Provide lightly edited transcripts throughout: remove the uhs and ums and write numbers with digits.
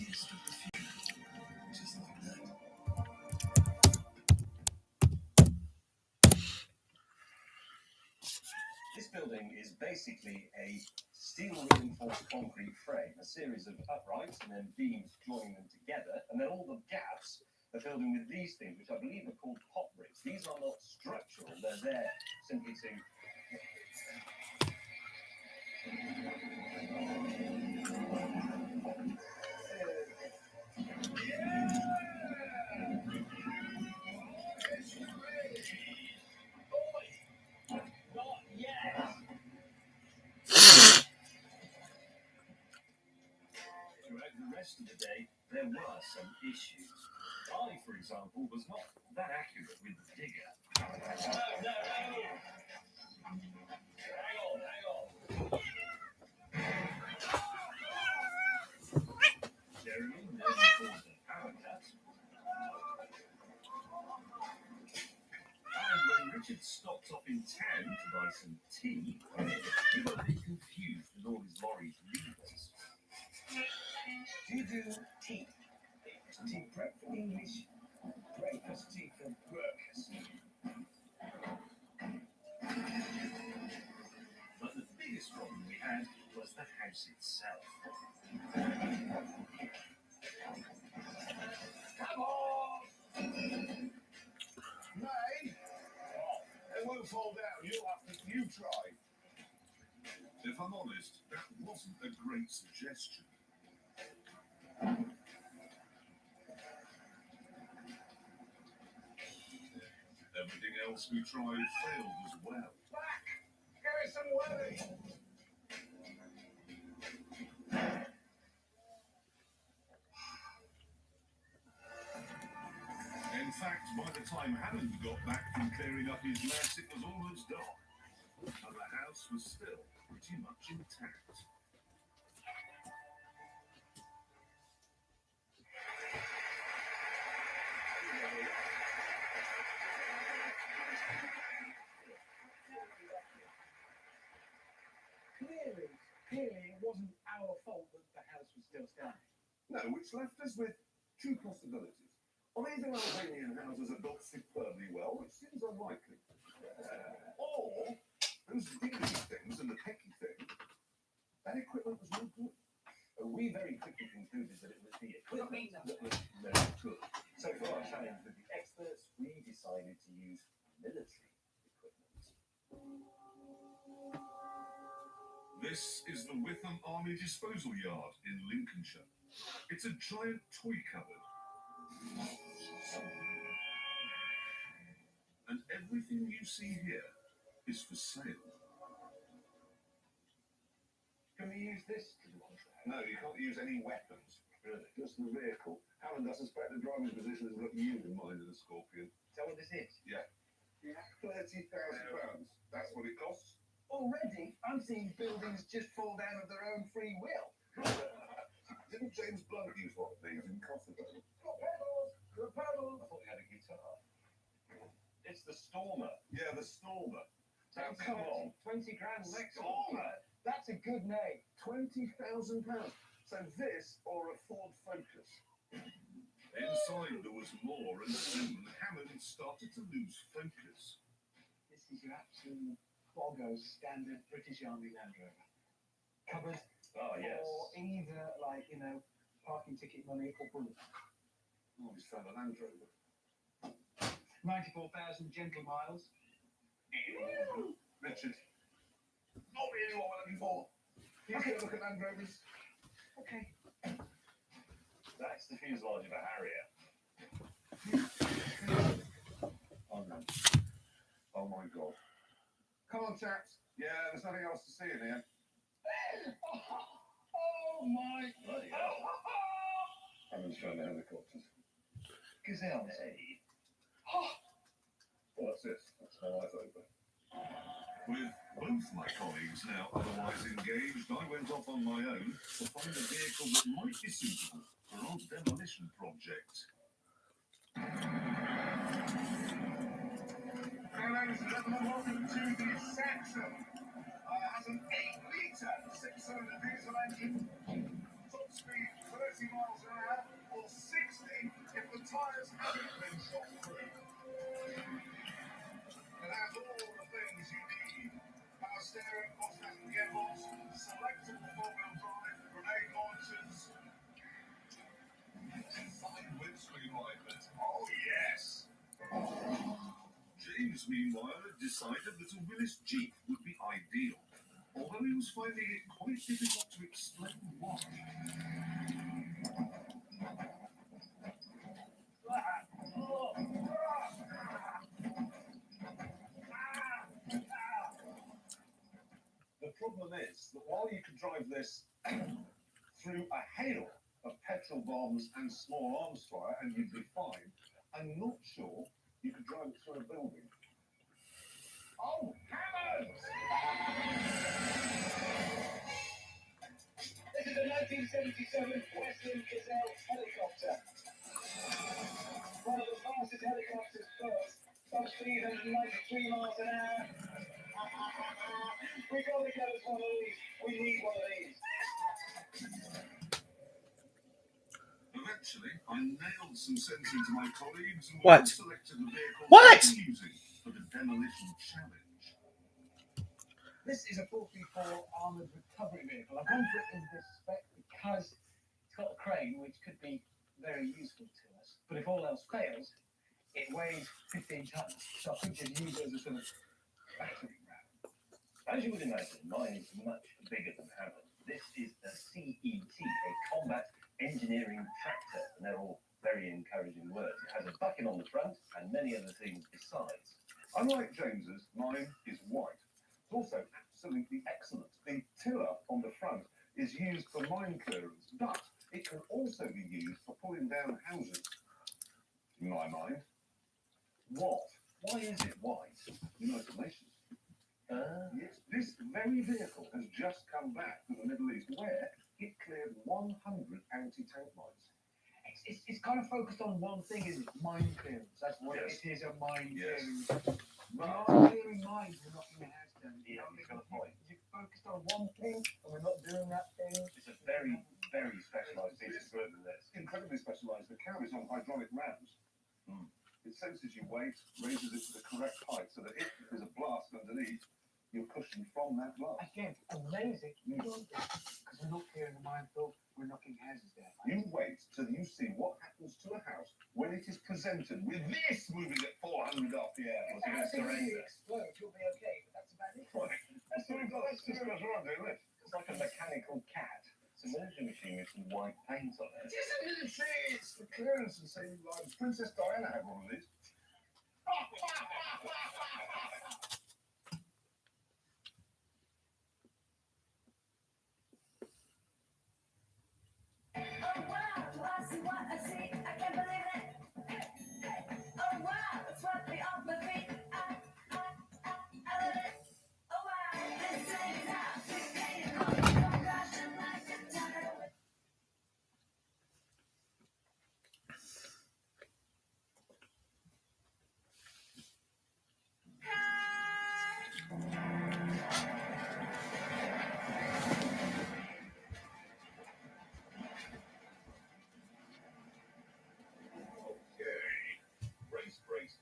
This building is basically a steel-reinforced concrete frame, a series of uprights and then beams joining them together, and then all the gaps are filled in with these things, which I believe are called pop bricks. These are not structural; they're there simply to. Throughout the rest of the day, there were some issues. I, for example, was not that accurate with the digger. No. Hang on. Jeremy nearly caused a power cut. And when Richard stopped off in town to buy some tea, he got a bit confused with all his lorry's levers. Do you do tea? Tea prep for English, breakfast tea for workers. But the biggest problem we had was the house itself. Come on! Mate! It won't fall down. You try. If I'm honest, that wasn't a great suggestion. Everything else we tried failed as well. Back! Give me some weather! In fact, by the time Hammond got back from clearing up his mess, it was almost dark. And the house was still pretty much intact. Clearly, it wasn't our fault that the house was still standing. No, which left us with two possibilities. Either Albanian houses are built superbly well, which seems unlikely, or those dingy things and the pecky thing, that equipment was no good. We very quickly concluded that it was the equipment that was no good. So for our challenge with the experts, we decided to use military equipment. This is the Witham Army Disposal Yard in Lincolnshire. It's a giant toy cupboard. And everything you see here is for sale. Can we use this to demonstrate? No, you can't use any weapons. Really? Just the vehicle. Hammond, I suspect the driving position has got you in mind of the Scorpion. Is that what this is? Yeah. £30,000. That's what it costs. Already, I'm seeing buildings just fall down of their own free will. Didn't James Blunt use one of these in Kosovo? Good pedals. I thought you had a guitar. It's the Stormer. Yeah, the Stormer. Now, come on. 20 grand next Stormer. That's a good name. £20,000. So this or a Ford Focus? Inside there was more, and soon Hammond started to lose focus. This is your absolute Boggo standard British Army Land Rover. Covered for either, like, parking ticket money or bullet. Oh, he's found a Land Rover. 94,000 gentle miles. Richard, not really what we're looking for. Here's a look at Land Rovers. Okay. That's the fuselage of a Harrier. Oh my God. Come on, chaps. Yeah, there's nothing else to see in here. Oh my bloody hell. Hammond's found the helicopters. Gazelle, eh? What's this? That's my life over. With both my colleagues now otherwise engaged, I went off on my own to find a vehicle that might be suitable for an old demolition project. Ladies and gentlemen, welcome to the Saxon. Has an 8-litre 6-cylinder diesel engine. Top speed 30 miles an Crenshaw Crew. It has all the things you need. Power steering, automatic gearbox, selectable four-wheel drive, grenade launchers, and 5 windscreen wipers. Oh yes! James, meanwhile, had decided that a Willis Jeep would be ideal, although he was finding it quite difficult to explain why. The problem is that while you could drive this through a hail of petrol bombs and small arms fire and you'd be fine, I'm not sure you could drive it through a building. Oh, hammers! This is a 1977 Western Gazelle helicopter. One of the fastest helicopters first. Top speed 193 miles an hour. We've got to get us one of these. We need one of these. Eventually, I nailed some sense into my colleagues and we What? all selected the vehicle What? they were using for the demolition challenge. This is a 4x4 armoured recovery vehicle. I've gone for it in this spec because it's got a crane, which could be very useful to us. But if all else fails, it weighs 15 tons. So I could just use it as a sort of battering ram. As you would imagine, mine is much bigger than Hammond. This is a CET, a combat engineering tractor, and they're all very encouraging words. It has a bucket on the front and many other things besides. Unlike James's, mine is white. It's also absolutely excellent. The tiller on the front is used for mine clearance, but it can also be used for pulling down houses. In my mind. What? Why is it white? No information. Yes, this very vehicle has just come back from the Middle East where it cleared 100 anti-tank mines. It's kind of focused on one thing, isn't it? Mine clearance. That's what Yes. it is, a mine Yes. clearance. We're not clearing mines, we're knocking the house down. Yeah, you've got a point. You're focused on one thing, and we're not doing that thing. It's a very, very specialised piece of equipment, this. Incredibly specialised. The cab is on hydraulic rams. It senses your weight, raises it to the correct height so that if there's a blast underneath, you're cushioned from that blast. Again, amazing. Because we're not clearing the minefield, we're knocking houses down. You wait till you see what happens to a house when it is presented with this moving at 400 RPM. If the house really explodes, you'll be okay, but that's about it. That's what we've got. That's just goes around doing it. It's like a mechanical cat. It's a military machine with some white paint on It it. isn't military, it's for clearance and saving lives. Princess Diana had one of these. Oh wow, I see what I see, I can't believe it. Oh wow, it's what me off my feet. I love it. Oh wow, this thing's out, we made it all. Don't rush it like a tunnel.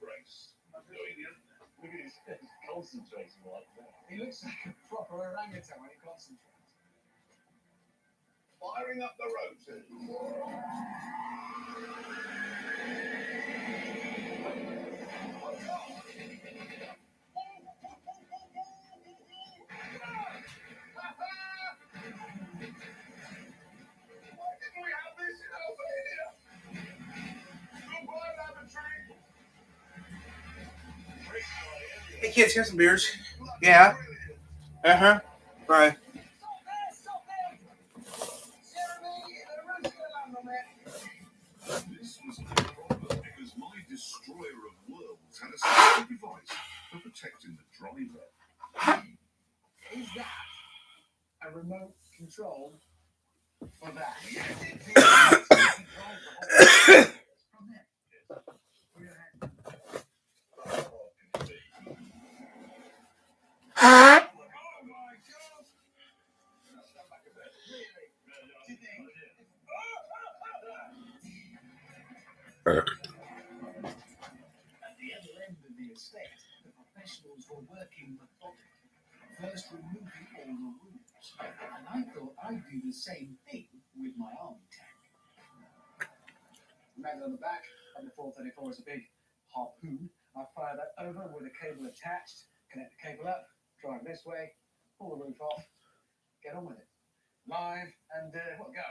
Brace. I'm doing it. Look at his concentrating like that. He looks like a proper orangutan when he concentrates. Firing up the rotor. Why didn't we have this in Albania? Goodbye, laboratory. Hey kids, here's some beers. Yeah. Uh-huh. Right. Stop there! Jeremy, the roof's gonna land on there. This was no problem because my destroyer of worlds had a special device for protecting the driver. Is that a remote control for that? Yes, it He drives the whole thing from there. We're gonna have Oh my God! Now stand back a bit. really. Do you think? for working methodically, first removing all the rules. And I thought I'd do the same thing with my army tank. Mounted on the back of the 434 is a big harpoon. I fire that over with a cable attached, connect the cable up, drive this way, pull the roof off, get on with it. Live and what go.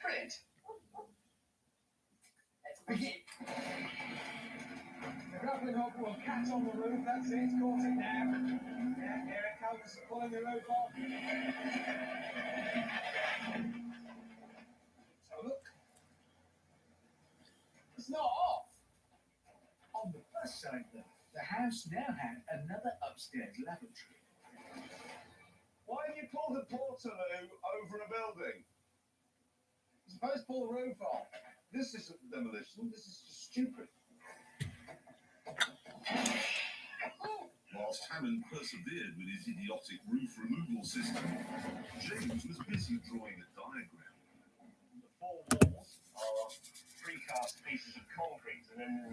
Brilliant. Let's begin. The grappling hook will catch on the roof. That's it. It's caught it now. Yeah, here it comes. Pulling the roof off. So look. It's not off. On the plus side, though, the house now had another upstairs lavatory. Why do you pull the portaloo over a building? You're supposed to pull the roof off. This isn't demolition, this is just stupid. Whilst Hammond persevered with his idiotic roof removal system, James was busy drawing a diagram. The four walls are precast pieces of concrete, and then in